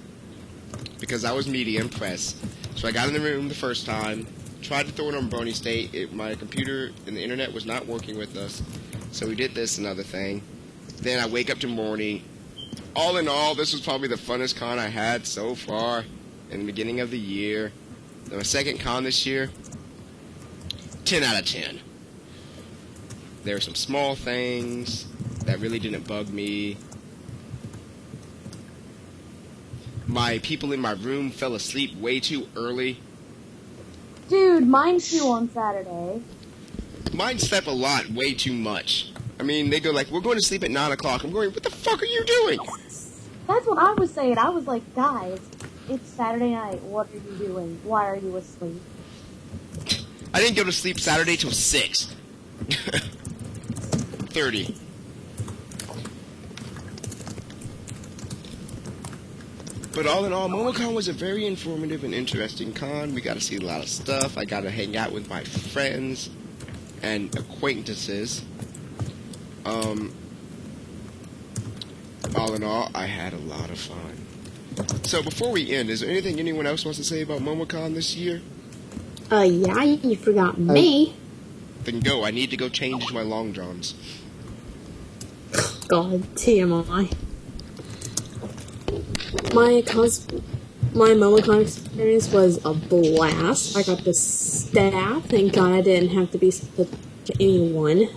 because I was media impressed. So I got in the room the first time, tried to throw it on Brony State. My computer and the internet was not working with us, so we did this another thing. Then I wake up to morning. All in all, this was probably the funnest con I had so far in the beginning of the year. My second con this year, 10 out of 10. There were some small things that really didn't bug me. My people in my room fell asleep way too early. Dude, mine too on Saturday. Mine slept a lot, way too much. I mean, they go like, we're going to sleep at 9 o'clock. I'm going, what the fuck are you doing? That's what I was saying. I was like, guys, it's Saturday night. What are you doing? Why are you asleep? I didn't go to sleep Saturday till 6. 30. But all in all, Momocon was a very informative and interesting con. We got to see a lot of stuff. I got to hang out with my friends and acquaintances. All in all, I had a lot of fun. So before we end, is there anything anyone else wants to say about Momocon this year? Yeah, you forgot me. Then go. I need to go change my long johns. God, TMI. My Momocon experience was a blast. I got the staff. Thank God I didn't have to be to anyone.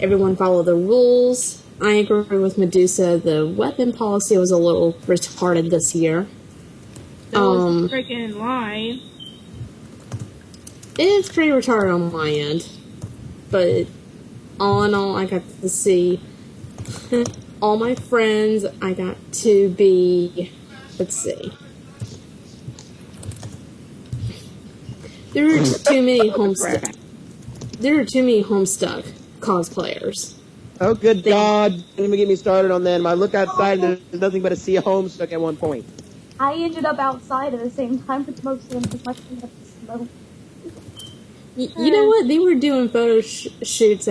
Everyone followed the rules. I agree with Medusa. The weapon policy was a little retarded this year. That was freaking in line. It's pretty retarded on my end. But all in all, I got to see all my friends. I got to be... Let's see. There were too many Homestuck cosplayers. Oh, good God. Let me get me started on that. I look outside and there's nothing but a sea of Homestuck at one point. I ended up outside at the same time with most of them because my friend had to smoke. You know what? They were doing photo shoots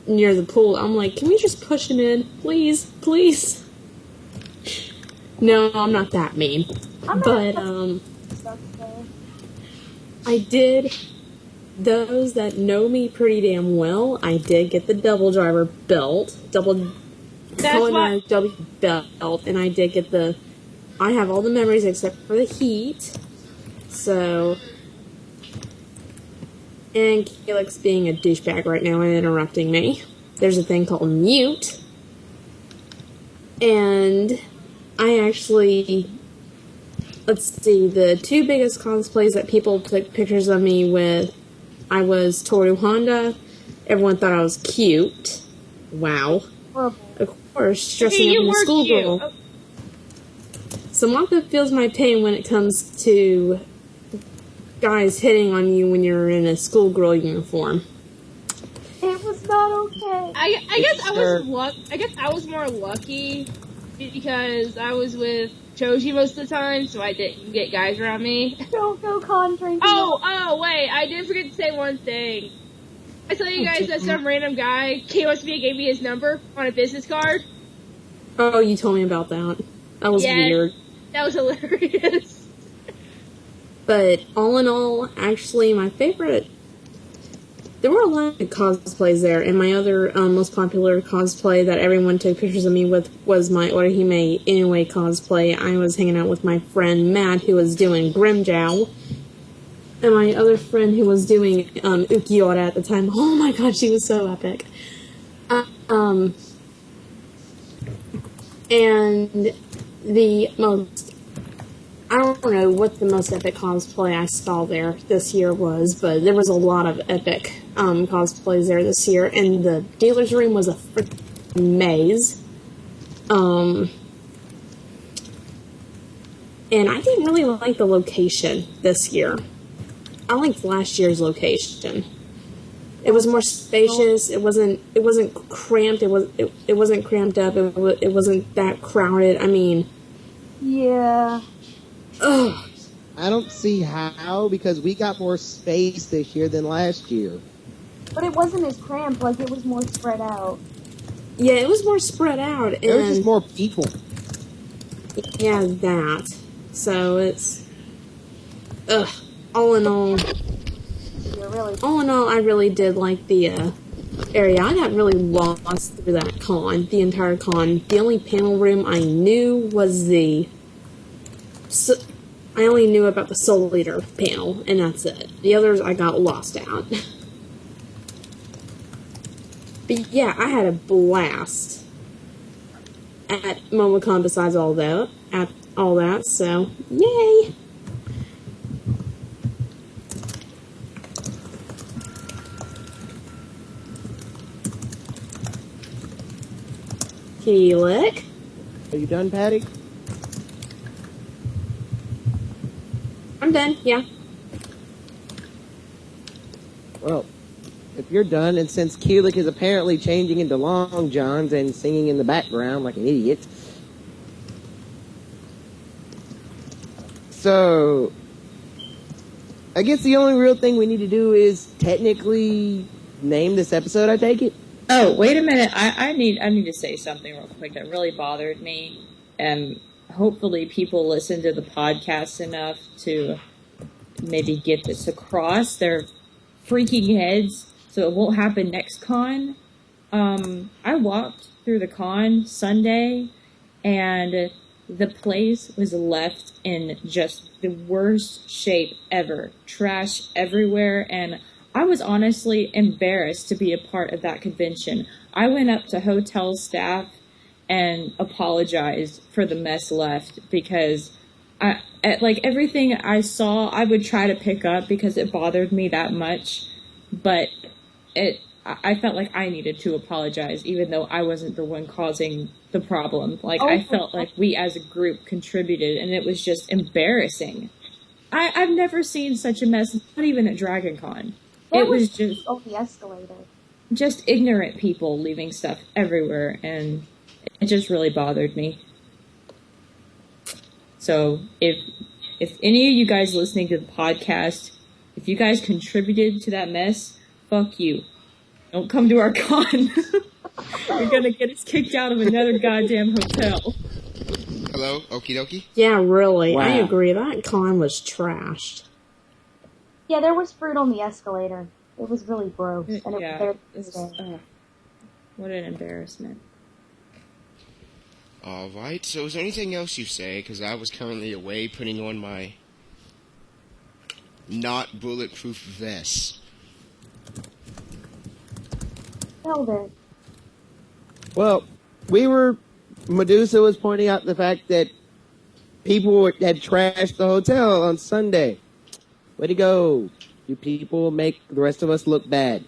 near the pool. I'm like, can we just push them in? Please, please. No, I'm not that mean. But, I did... Those that know me pretty damn well, I did get the double driver belt. Double belt, and I did get I have all the memories except for the heat. So... And Calyx being a douchebag right now and interrupting me. There's a thing called mute. And I actually... Let's see, the two biggest cosplays that people took pictures of me with, I was Toru Honda. Everyone thought I was cute. Wow. Horrible. Of course, dressing up in a schoolgirl. Oh. Samantha feels my pain when it comes to guys hitting on you when you're in a schoolgirl uniform. It was not okay. I guess I was more lucky because I was with Choji most of the time, so I didn't get guys around me. Don't go con drinking. Oh, wait, I did forget to say one thing. I tell you guys that some random guy came up to me and gave me his number on a business card. Oh, you told me about that. That was weird. That was hilarious. But all in all, actually, my favorite... There were a lot of cosplays there, and my other most popular cosplay that everyone took pictures of me with was my Orihime Inoue cosplay. I was hanging out with my friend Matt, who was doing Grimjow, and my other friend who was doing Ukiora at the time. Oh my god, she was so epic. And the most I don't know what the most epic cosplay I saw there this year was, but there was a lot of epic cosplays there this year, and the dealer's room was a freaking maze. And I didn't really like the location this year. I liked last year's location. It was more spacious. It wasn't cramped. It wasn't cramped up. It wasn't that crowded. I mean, Yeah. ugh. I don't see how, because we got more space this year than last year. But it wasn't as cramped, like it was more spread out. Yeah, it was more spread out. And There was just more people. yeah, that. So it's all in all, You're really I really did like the area. I got really lost through that con, the entire con. The only panel room I knew was I only knew about the Soul Eater panel, and that's it. The others I got lost out. But yeah, I had a blast at Momocon besides all that, so yay! Keelik? Are you done, Patty? I'm done, yeah. Well, if you're done, and since Keelik is apparently changing into Long Johns and singing in the background like an idiot, so I guess the only real thing we need to do is technically name this episode, I take it? Oh, wait a minute. I need to say something real quick that really bothered me. And hopefully people listen to the podcast enough to maybe get this across their freaking heads so it won't happen next con. I walked through the con Sunday and the place was left in just the worst shape ever. Trash everywhere, and I was honestly embarrassed to be a part of that convention. I went up to hotel staff and apologized for the mess left because like everything I saw, I would try to pick up because it bothered me that much, but I felt like I needed to apologize even though I wasn't the one causing the problem. Like, I felt like we as a group contributed, and it was just embarrassing. I've never seen such a mess, not even at Dragon Con. It was just on the escalator. Just ignorant people leaving stuff everywhere, and it just really bothered me. So if any of you guys listening to the podcast, if you guys contributed to that mess, fuck you. Don't come to our con. You're gonna get us kicked out of another goddamn hotel. Hello, okie dokie. Yeah, really. Wow. I agree. That con was trashed. Yeah, there was fruit on the escalator. It was really gross. And it Yeah, was it was, there. what an embarrassment. Alright, so is there anything else you say? Because I was currently away putting on my not bulletproof vest. Held it. Well, Medusa was pointing out the fact that people had trashed the hotel on Sunday. Way to go. You people make the rest of us look bad.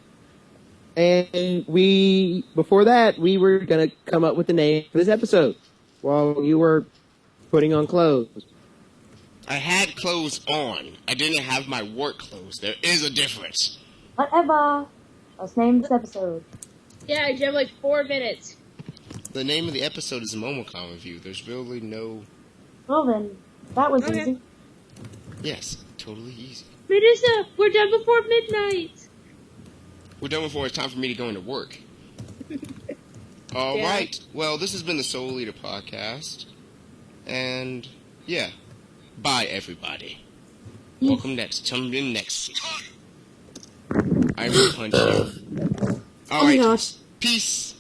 And before that, we were going to come up with the name for this episode while you were putting on clothes. I had clothes on. I didn't have my work clothes. There is a difference. Whatever. Let's name this episode. Yeah, you have like 4 minutes. The name of the episode is Momocon Review. There's really no... Well then, that was Okay. easy. Yes, totally easy. Medusa, we're done before midnight. We're done before it's time for me to go into work. Alright, well, this has been the Soul Eater Podcast. And, yeah. Bye, everybody. Welcome next. Tune in next season. I will punch you. Oh my Alright, gosh. peace.